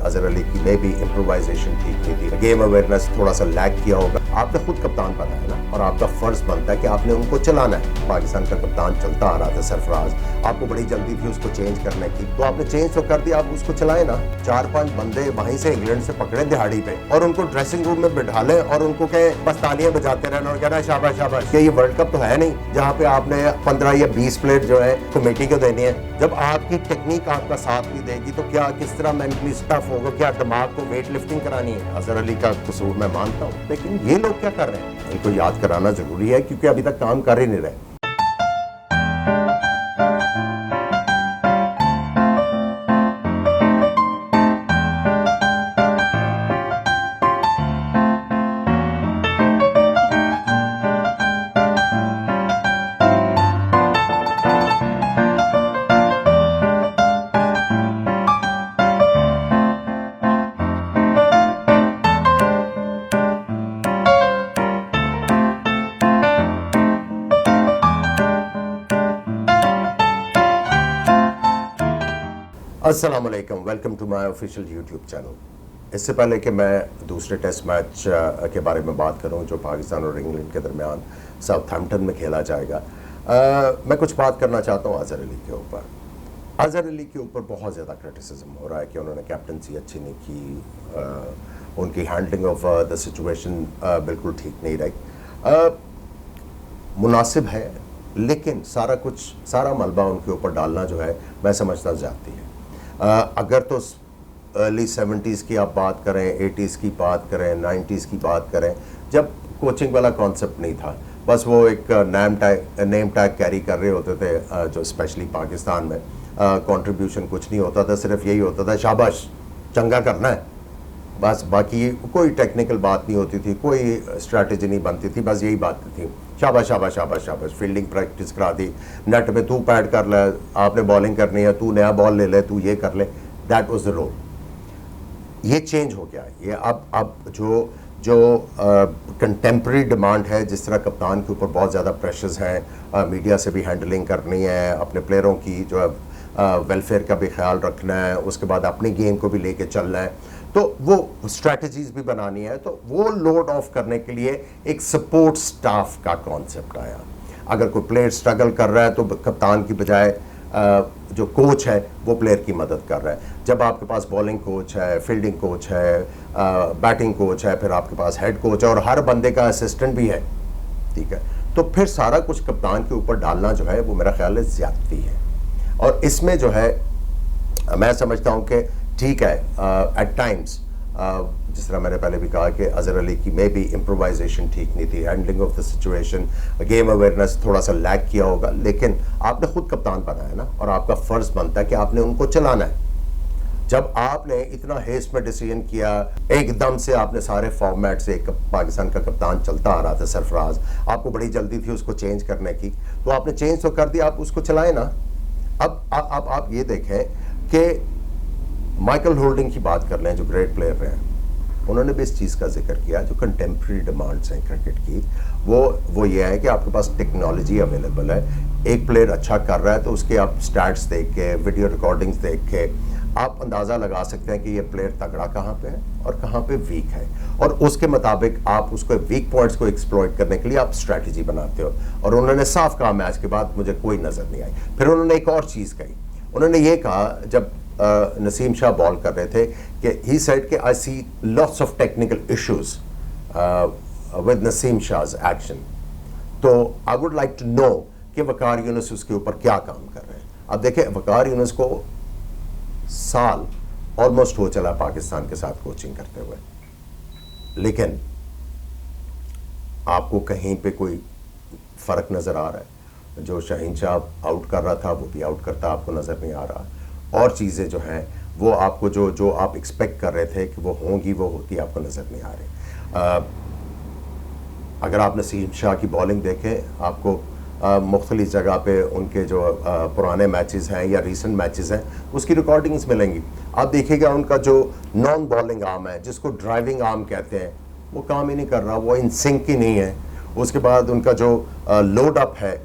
अजहर अली की में भी इम्प्रोवाइजेशन ठीक नहीं थी, गेम अवेयरनेस थोड़ा सा लैग किया होगा। आपने खुद कप्तान बना है ना, और आपका फर्ज बनता है कि आपने उनको चलाना है। पाकिस्तान का कप्तान चलता आ रहा था सरफराज, आपको बड़ी जल्दी थी उसको चेंज करने की, तो आपने चेंज तो कर दिया, आप उसको चलाए ना। 4-5 बंदे वहीं से इंग्लैंड से पकड़े दिहाड़ी पे और उनको ड्रेसिंग रूम में बिठा लें और उनको कहे बस तालियां बजाते रहना और कहना शाबाश शाबाश। ये वर्ल्ड कप तो है नहीं जहाँ पे आपने 15 या 20 प्लेट जो है कमेटी को देनी है। जब आपकी टेक्निक आपका साथ नहीं देगी तो क्या किस तरह मेंटली स्टफ होगा, क्या दिमाग को वेट लिफ्टिंग करानी है। अजहर अली का कसूर मैं मानता हूँ, लेकिन ये लोग क्या कर रहे हैं इनको याद कराना जरूरी है, क्योंकि अभी तक काम कर ही नहीं रहे। अस्सलाम वालेकुम, welcome to my official YouTube channel. इससे पहले कि मैं दूसरे टेस्ट मैच के बारे में बात करूं जो पाकिस्तान और इंग्लैंड के दरमियान साउथहैम्पटन में खेला जाएगा, मैं कुछ बात करना चाहता हूं अजहर अली के ऊपर। अजहर अली के ऊपर बहुत ज़्यादा क्रिटिसिज्म हो रहा है कि उन्होंने कैप्टनसी अच्छी नहीं की, उनकी हैंडलिंग ऑफ द सिचुएशन बिल्कुल ठीक नहीं रही। मुनासिब है, लेकिन सारा मलबा उनके ऊपर डालना जो है मैं समझता जाती है। अगर तो अर्ली 70s की आप बात करें, 80s की बात करें, 90s की बात करें, जब कोचिंग वाला कॉन्सेप्ट नहीं था, बस वो एक नेम टैग कैरी कर रहे होते थे, जो स्पेशली पाकिस्तान में कंट्रीब्यूशन कुछ नहीं होता था, सिर्फ यही होता था शाबाश चंगा करना है बस। बाकी कोई टेक्निकल बात नहीं होती थी, कोई स्ट्रैटेजी नहीं बनती थी, बस यही बात थी शाबाश शाबाश शाबाश शाबाश। फील्डिंग प्रैक्टिस करा दी, नेट में तू पैड कर ले, आपने बॉलिंग करनी है, तू नया बॉल ले ले, तू ये कर ले, दैट वाज द रोल। ये चेंज हो गया। ये अब जो कंटेम्प्रेरी डिमांड है, जिस तरह कप्तान के ऊपर बहुत ज़्यादा प्रेशर्स हैं, मीडिया से भी हैंडलिंग करनी है, अपने प्लेयरों की जो है वेलफेयर का भी ख्याल रखना है, उसके बाद अपनी गेम को भी लेके चलना है, तो वो स्ट्रैटेजीज भी बनानी है, तो वो लोड ऑफ करने के लिए एक सपोर्ट स्टाफ का कॉन्सेप्ट आया। अगर कोई प्लेयर स्ट्रगल कर रहा है तो कप्तान की बजाय जो कोच है वो प्लेयर की मदद कर रहा है। जब आपके पास बॉलिंग कोच है, फील्डिंग कोच है, बैटिंग कोच है, फिर आपके पास हेड कोच है और हर बंदे का असिस्टेंट भी है, ठीक है, तो फिर सारा कुछ कप्तान के ऊपर डालना जो है वो मेरा ख्याल है ज़्यादती है। और इसमें जो है मैं समझता हूँ कि ठीक है, एट टाइम्स जिस तरह मैंने पहले भी कहा कि अजहर अली की में भी इम्प्रोवाइजेशन ठीक नहीं थी, handling of the situation, game awareness थोड़ा सा लैग किया होगा, लेकिन आपने खुद कप्तान बना है ना, और आपका फ़र्ज़ बनता है कि आपने उनको चलाना है। जब आपने इतना हेस्ट में डिसीजन किया, एकदम से आपने सारे फॉर्मेट से पाकिस्तान का कप्तान चलता आ रहा था सरफराज, आपको बड़ी जल्दी थी उसको चेंज करने की, तो आपने चेंज तो कर दिया, आप उसको चलाए ना। अब आप ये देखें कि माइकल होल्डिंग की बात कर लें जो ग्रेट प्लेयर रहे हैं, उन्होंने भी इस चीज़ का जिक्र किया जो कंटेम्प्रेरी डिमांड्स हैं क्रिकेट की, वो ये है कि आपके पास टेक्नोलॉजी अवेलेबल है। एक प्लेयर अच्छा कर रहा है तो उसके आप स्टैट्स देख के, वीडियो रिकॉर्डिंग्स देख के आप अंदाज़ा लगा सकते हैं कि ये प्लेयर तगड़ा कहाँ पे है और कहाँ पे वीक है, और उसके मुताबिक आप उसको वीक पॉइंट्स को एक्सप्लॉइट करने के लिए आप स्ट्रैटेजी बनाते हो। और उन्होंने साफ कहा मैच के बाद, मुझे कोई नज़र नहीं आई। फिर उन्होंने एक और चीज़ कही, उन्होंने ये कहा जब नसीम शाह बॉल कर रहे थे कि ही सेड कि I see lots of technical issues with Naseem Shah's action, तो I would like to know कि वकार यूनुस उसके ऊपर क्या काम कर रहे हैं। अब देखें, वकार यूनुस को साल ऑलमोस्ट हो चला पाकिस्तान के साथ कोचिंग करते हुए, लेकिन आपको कहीं पे कोई फ़र्क नज़र आ रहा है? जो शाहीन शाह आउट कर रहा था वो भी आउट करता आपको नज़र नहीं आ रहा, और चीज़ें जो हैं वो आपको जो आप एक्सपेक्ट कर रहे थे कि वो होंगी वो होती आपको नज़र नहीं आ रही। अगर आप नसीम शाह की बॉलिंग देखें, आपको मुख्तलिफ जगह पे उनके जो पुराने मैचेस हैं या रीसेंट मैचेस हैं उसकी रिकॉर्डिंग्स मिलेंगी। आप देखिएगा उनका जो नॉन बॉलिंग आर्म है, जिसको ड्राइविंग आर्म कहते हैं, वो काम ही नहीं कर रहा, वो इन सिंक ही नहीं है। उसके बाद उनका जो लोड अप है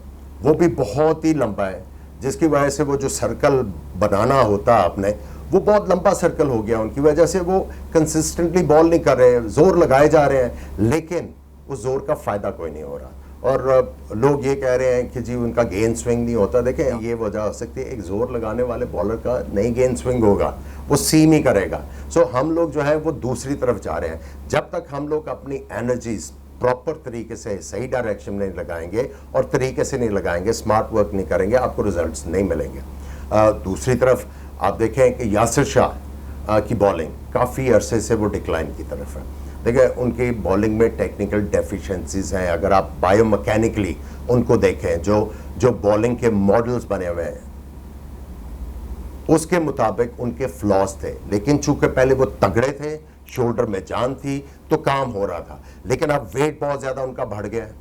वो भी बहुत ही लंबा है, जिसकी वजह से वो जो सर्कल बनाना होता है आपने, वो बहुत लंबा सर्कल हो गया, उनकी वजह से वो कंसिस्टेंटली बॉल नहीं कर रहे हैं, जोर लगाए जा रहे हैं, लेकिन उस जोर का फायदा कोई नहीं हो रहा। और लोग ये कह रहे हैं कि जी उनका गेंद स्विंग नहीं होता। देखें, ये वजह हो सकती है, एक जोर लगाने वाले बॉलर का नहीं गेंद स्विंग होगा, वो सीम ही करेगा। सो हम लोग जो है वो दूसरी तरफ जा रहे हैं। जब तक हम लोग अपनी एनर्जीज प्रॉपर तरीके से सही डायरेक्शन में लगाएंगे और तरीके से नहीं लगाएंगे, स्मार्ट वर्क नहीं करेंगे, आपको रिजल्ट्स नहीं मिलेंगे। दूसरी तरफ आप देखें कि यासिर शाह की बॉलिंग काफ़ी अरसे से वो डिक्लाइन की तरफ है। देखिए, उनकी बॉलिंग में टेक्निकल डेफिशिएंसीज हैं। अगर आप बायोमैकेनिकली उनको देखें, जो बॉलिंग के मॉडल्स बने हुए हैं, उसके मुताबिक उनके फ्लॉज थे, लेकिन चूंकि पहले वो तगड़े थे, शोल्डर में जान थी, तो काम हो रहा था। लेकिन अब वेट बहुत ज़्यादा उनका बढ़ गया है,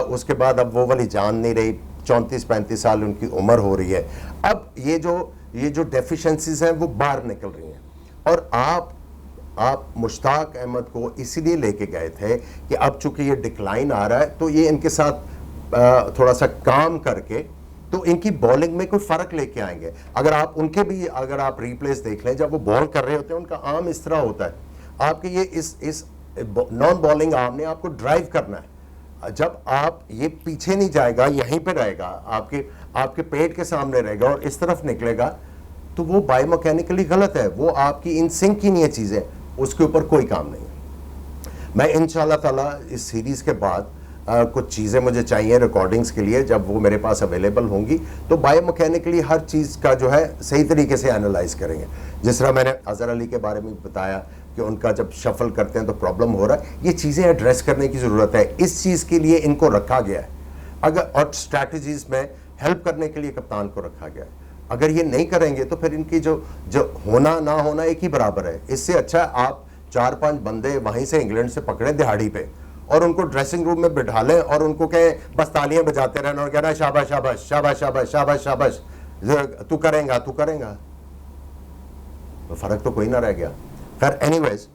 उसके बाद अब वो वाली जान नहीं रही। 34-35 साल उनकी उम्र हो रही है। अब ये जो डेफिशिएंसीज हैं वो बाहर निकल रही हैं। और आप मुश्ताक अहमद को इसीलिए लेके गए थे कि अब चूंकि ये डिक्लाइन आ रहा है, तो ये इनके साथ थोड़ा सा काम करके तो इनकी बॉलिंग में कोई फ़र्क लेके आएंगे। अगर आप रिप्लेस देख लें, जब वो बॉल कर रहे होते हैं, उनका आर्म इस तरह होता है, आपके ये इस नॉन बॉलिंग आर्म ने आपको ड्राइव करना है। जब आप ये पीछे नहीं जाएगा, यहीं पे रहेगा, आपके पेट के सामने रहेगा और इस तरफ निकलेगा, तो वो बायोमैकेनिकली गलत है। वो आपकी इन सिंक ही नहीं है चीज़ें, उसके ऊपर कोई काम नहीं है। मैं इंशाल्लाह ताला इस सीरीज़ के बाद कुछ चीज़ें मुझे चाहिए रिकॉर्डिंग्स के लिए, जब वो मेरे पास अवेलेबल होंगी तो बायोमैकेनिकली हर चीज़ का जो है सही तरीके से एनालाइज करेंगे। जिस तरह मैंने अज़हर अली के बारे में बताया कि उनका जब शफल करते हैं तो प्रॉब्लम हो रहा है, ये चीज़ें एड्रेस करने की ज़रूरत है। इस चीज़ के लिए इनको रखा गया है, और स्ट्रैटेजीज़ में हेल्प करने के लिए कप्तान को रखा गया है। अगर ये नहीं करेंगे तो फिर इनकी जो होना ना होना एक ही बराबर है। इससे अच्छा आप 4-5 बंदे वहीं से इंग्लैंड से पकड़े दिहाड़ी पे और उनको ड्रेसिंग रूम में बिठा लें और उनको कहें बस तालियां बजाते रहना और कहना शाबाश शाबाश शाबाश शाबाश शाबाश शाबाश, तू करेगा, तो फर्क तो कोई ना रह गया। खैर, एनीवेज,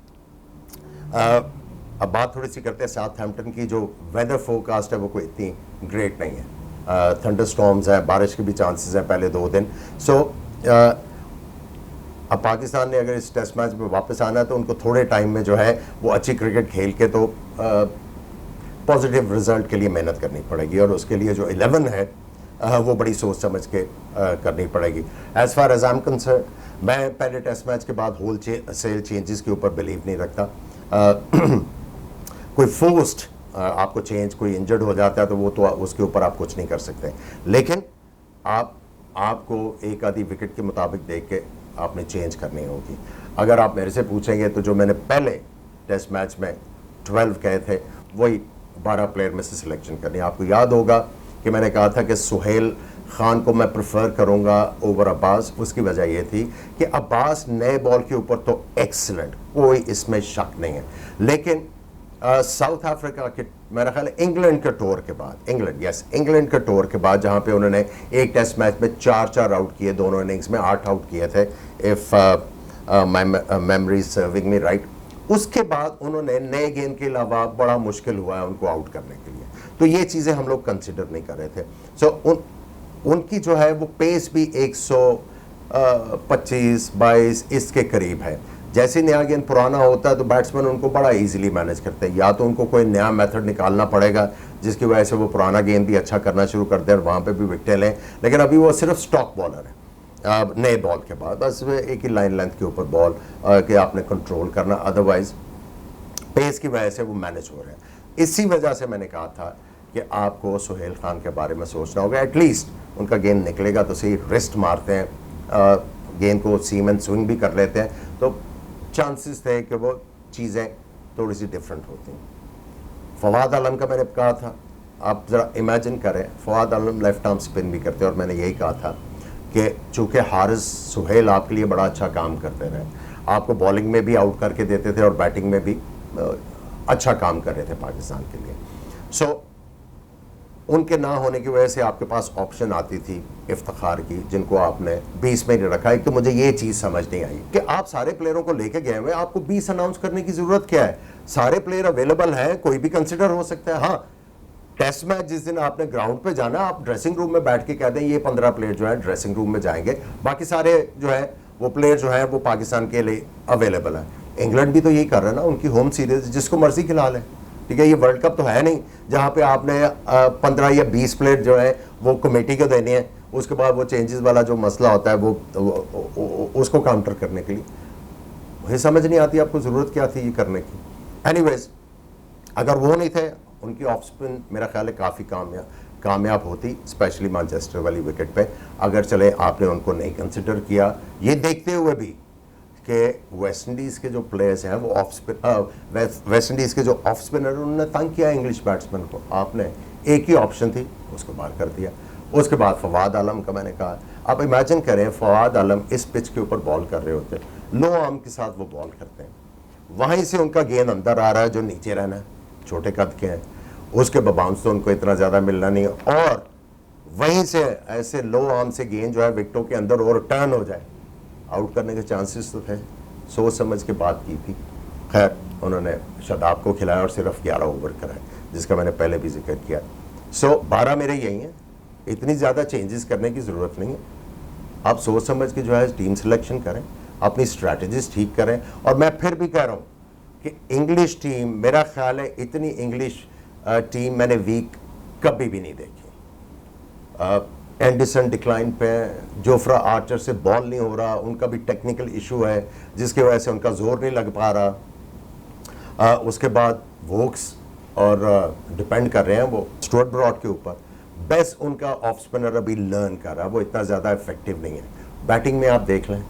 अब बात थोड़ी सी करते हैं साउथहैम्पटन की। जो वेदर फोरकास्ट है वो कोई इतनी ग्रेट नहीं है। थंडरस्टॉर्म्स है, बारिश के भी चांसेस हैं पहले 2 दिन। सो अब पाकिस्तान ने अगर इस टेस्ट मैच में वापस आना है तो उनको थोड़े टाइम में जो है वो अच्छी क्रिकेट खेल के तो पॉजिटिव रिजल्ट के लिए मेहनत करनी पड़ेगी, और उसके लिए जो 11 है वो बड़ी सोच समझ के करनी पड़ेगी। As far as I am concerned, मैं पहले टेस्ट मैच के बाद होल सेल चेंजेस के ऊपर बिलीव नहीं रखता। कोई फोर्स्ड आपको चेंज, कोई इंजर्ड हो जाता है तो वो तो उसके ऊपर आप कुछ नहीं कर सकते, लेकिन आपको एक आधी विकेट के मुताबिक देख के आपने चेंज करनी होगी। अगर आप मेरे से पूछेंगे तो जो मैंने पहले टेस्ट मैच में 12 कहे थे, वही 12 प्लेयर में से सिलेक्शन करनी। आपको याद होगा कि मैंने कहा था कि सुहेल खान को मैं प्रेफर करूंगा ओवर अब्बास। उसकी वजह यह थी कि अब्बास नए बॉल के ऊपर तो एक्सीलेंट, कोई इसमें शक नहीं है, लेकिन साउथ अफ्रीका के, मेरा ख्याल है इंग्लैंड के टूर के बाद, इंग्लैंड के टूर के बाद, जहाँ पे उन्होंने एक टेस्ट मैच में 4 आउट किए, दोनों इनिंग्स में 8 आउट किए थे, if memory serving me right. उसके बाद उन्होंने नए गेंद के अलावा बड़ा मुश्किल हुआ है उनको आउट करने के लिए, तो ये चीज़ें हम लोग कंसिडर नहीं कर रहे थे। सो उनकी जो है वो पेस भी 125-22 इसके करीब है। जैसे नया गेंद पुराना होता है तो बैट्समैन उनको बड़ा इजीली मैनेज करते हैं, या तो उनको कोई नया मेथड निकालना पड़ेगा जिसकी वजह से वो पुराना गेंद भी अच्छा करना शुरू कर दें और वहाँ पे भी विकेटें लें, लेकिन अभी वो सिर्फ स्टॉक बॉलर है। नए बॉल के बाद बस एक ही लाइन लेंथ के ऊपर बॉल के आपने कंट्रोल करना, अदरवाइज पेस की वजह से वो मैनेज हो रहे हैं। इसी वजह से मैंने कहा था कि आपको सुहेल खान के बारे में सोचना होगा। एटलीस्ट उनका गेंद निकलेगा तो सही, रिस्ट मारते हैं, गेंद को सीम एंड स्विंग भी कर लेते हैं, तो चांसेस थे कि वो चीज़ें थोड़ी सी डिफरेंट होती हैं। फवाद आलम का मैंने कहा था, आप ज़रा इमेजिन करें, फवाद आलम लेफ्ट आर्म स्पिन भी करते हैं, और मैंने यही कहा था कि चूँकि हारिस सुहेल आपके लिए बड़ा अच्छा काम करते रहे, आपको बॉलिंग में भी आउट करके देते थे और बैटिंग में भी अच्छा काम कर रहे थे पाकिस्तान के लिए। सो उनके ना होने की वजह से आपके पास ऑप्शन आती थी इफ्तिखार की, जिनको आपने 20 में रखा। एक तो मुझे ये चीज़ समझ नहीं आई कि आप सारे प्लेयरों को लेके गए हुए, आपको 20 अनाउंस करने की ज़रूरत क्या है? सारे प्लेयर अवेलेबल हैं, कोई भी कंसिडर हो सकता है। हाँ, टेस्ट मैच जिस दिन आपने ग्राउंड पे जाना, आप ड्रेसिंग रूम में बैठ के कह दें ये 15 प्लेयर जो है ड्रेसिंग रूम में जाएंगे, बाकी सारे जो है वो प्लेयर जो है वो पाकिस्तान के लिए अवेलेबल है। इंग्लैंड भी तो यही कर रहा है ना, उनकी होम सीरीज जिसको मर्जी खिला लें, ठीक है। ये वर्ल्ड कप तो है नहीं जहाँ पे आपने 15 या 20 प्लेयर जो है वो कमेटी को देने हैं, उसके बाद वो चेंजेस वाला जो मसला होता है वो उसको काउंटर करने के लिए। मुझे समझ नहीं आती आपको ज़रूरत क्या थी ये करने की। एनीवेज, अगर वो नहीं थे, उनकी ऑफ स्पिन मेरा ख्याल है काफ़ी कामयाब होती, स्पेशली मैनचेस्टर वाली विकेट पे। अगर चले आपने उनको नहीं कंसिडर किया, ये देखते हुए भी कि वेस्ट इंडीज़ के जो प्लेयर्स हैं वो वेस्ट इंडीज़ के जो ऑफ स्पिनर उन्होंने तंग किया इंग्लिश बैट्समैन को। आपने एक ही ऑप्शन थी, उसको बाहर कर दिया। उसके बाद फवाद आलम का मैंने कहा, आप इमेजिन करें फवाद आलम इस पिच के ऊपर बॉल कर रहे होते, लो आर्म के साथ वो बॉल करते हैं, वहीं से उनका गेंद अंदर आ रहा है जो नीचे रहना है, छोटे कद के हैं, उसके बाउंस तो उनको इतना ज़्यादा मिलना नहीं है, और वहीं से ऐसे लो आर्म से गेंद जो है विकेटों के अंदर और टर्न हो जाए, आउट करने के चांसेस तो थे। सोच समझ के बात की थी। खैर, उन्होंने शादाब को खिलाया और सिर्फ 11 ओवर कराए, जिसका मैंने पहले भी जिक्र किया। 12 मेरे यही हैं, इतनी ज़्यादा चेंजेस करने की ज़रूरत नहीं है। आप सोच समझ के जो है टीम सिलेक्शन करें, अपनी स्ट्रैटेजीज ठीक करें। और मैं फिर भी कह रहा हूँ कि इंग्लिश टीम, मेरा ख्याल है इतनी इंग्लिश टीम मैंने वीक कभी भी नहीं देखी। एंडरसन डिक्लाइन पे, जोफ्रा आर्चर से बॉल नहीं हो रहा, उनका भी टेक्निकल इशू है जिसकी वजह से उनका जोर नहीं लग पा रहा। उसके बाद वोक्स और डिपेंड कर रहे हैं वो स्टुअर्ट ब्रॉड के ऊपर। बेस्ट उनका ऑफ स्पिनर अभी लर्न कर रहा है, वो इतना ज़्यादा इफेक्टिव नहीं है। बैटिंग में आप देख लें,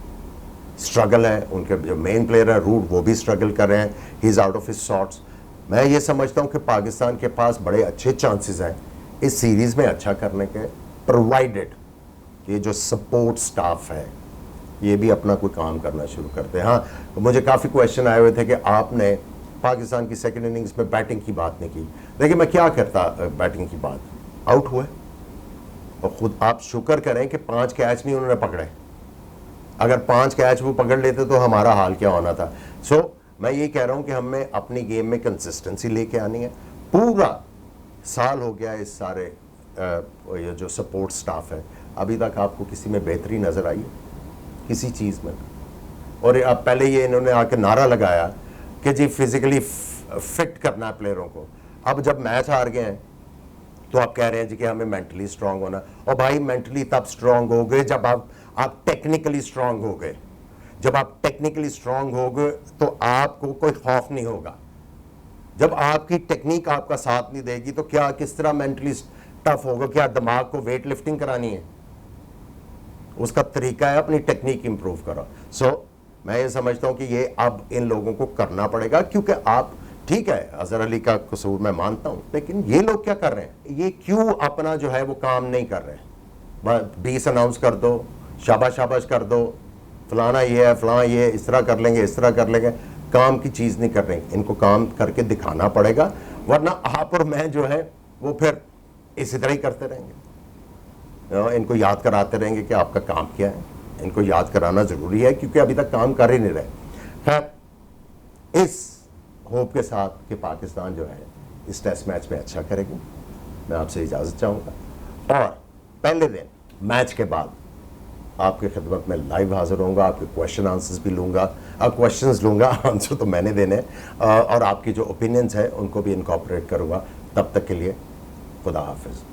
स्ट्रगल है। उनके जो मेन प्लेयर है रूट, वो भी स्ट्रगल कर रहे हैं, he is out of his shots. मैं ये समझता हूँ कि पाकिस्तान के पास बड़े अच्छे चांसेस हैं इस सीरीज़ में अच्छा करने के, प्रोवाइडेड ये जो सपोर्ट स्टाफ है ये भी अपना कोई काम करना शुरू करते हैं। हाँ, मुझे काफ़ी क्वेश्चन आए हुए थे कि आपने पाकिस्तान की सेकंड इनिंग्स में बैटिंग की बात नहीं की। देखिए, मैं क्या करता बैटिंग की बात, आउट हुए और ख़ुद आप शुक्र करें कि 5 कैच नहीं उन्होंने पकड़े। अगर 5 कैच वो पकड़ लेते तो हमारा हाल क्या होना था। मैं ये कह रहा हूँ कि हमें अपनी गेम में कंसिस्टेंसी लेके आनी है। पूरा साल हो गया इस सारे ये जो सपोर्ट स्टाफ है, अभी तक आपको किसी में बेहतरी नज़र आई है किसी चीज़ में? और अब पहले ये इन्होंने आके नारा लगाया कि जी फिज़िकली फिट करना है प्लेयरों को। अब जब मैच हार गए हैं तो आप कह रहे हैं जी कि हमें मेंटली स्ट्रांग होना। और भाई, मेंटली तब स्ट्रांग हो गए जब आप टेक्निकली स्ट्रांग हो गए। जब आप टेक्निकली स्ट्रांग हो गए तो आपको कोई खौफ नहीं होगा। जब आपकी टेक्निक आपका साथ नहीं देगी तो क्या किस तरह मेंटली टफ होगा? क्या दिमाग को वेट लिफ्टिंग करानी है? उसका तरीका है अपनी टेक्निक इंप्रूव करो। मैं ये समझता हूं कि ये अब इन लोगों को करना पड़ेगा, क्योंकि आप, ठीक है अजहर अली का कसूर मैं मानता हूं, लेकिन ये लोग क्या कर रहे हैं? ये क्यों अपना जो है वो काम नहीं कर रहे? 20 अनाउंस कर दो, शाबाश कर दो, फलाना ये है, फलाना ये, इस तरह कर लेंगे, इस तरह कर लेंगे, काम की चीज़ नहीं कर रहे। इनको काम करके दिखाना पड़ेगा, वरना आप और मैं जो है वो फिर इसी तरह ही करते रहेंगे। इनको याद कराते रहेंगे कि आपका काम क्या है। इनको याद कराना ज़रूरी है क्योंकि अभी तक काम कर ही नहीं रहे। खैर, इस होप के साथ कि पाकिस्तान जो है इस टेस्ट मैच में अच्छा करेगी, मैं आपसे इजाज़त चाहूँगा। और पहले दिन मैच के बाद आपकी खिदमत में लाइव हाजिर होऊंगा, आपके क्वेश्चन आंसर्स भी लूँगा। क्वेश्चंस लूँगा, आंसर तो मैंने देने और आपकी जो ओपिनियंस है उनको भी इनकॉर्पोरेट करूँगा। तब तक के लिए खुदा हाफिज़।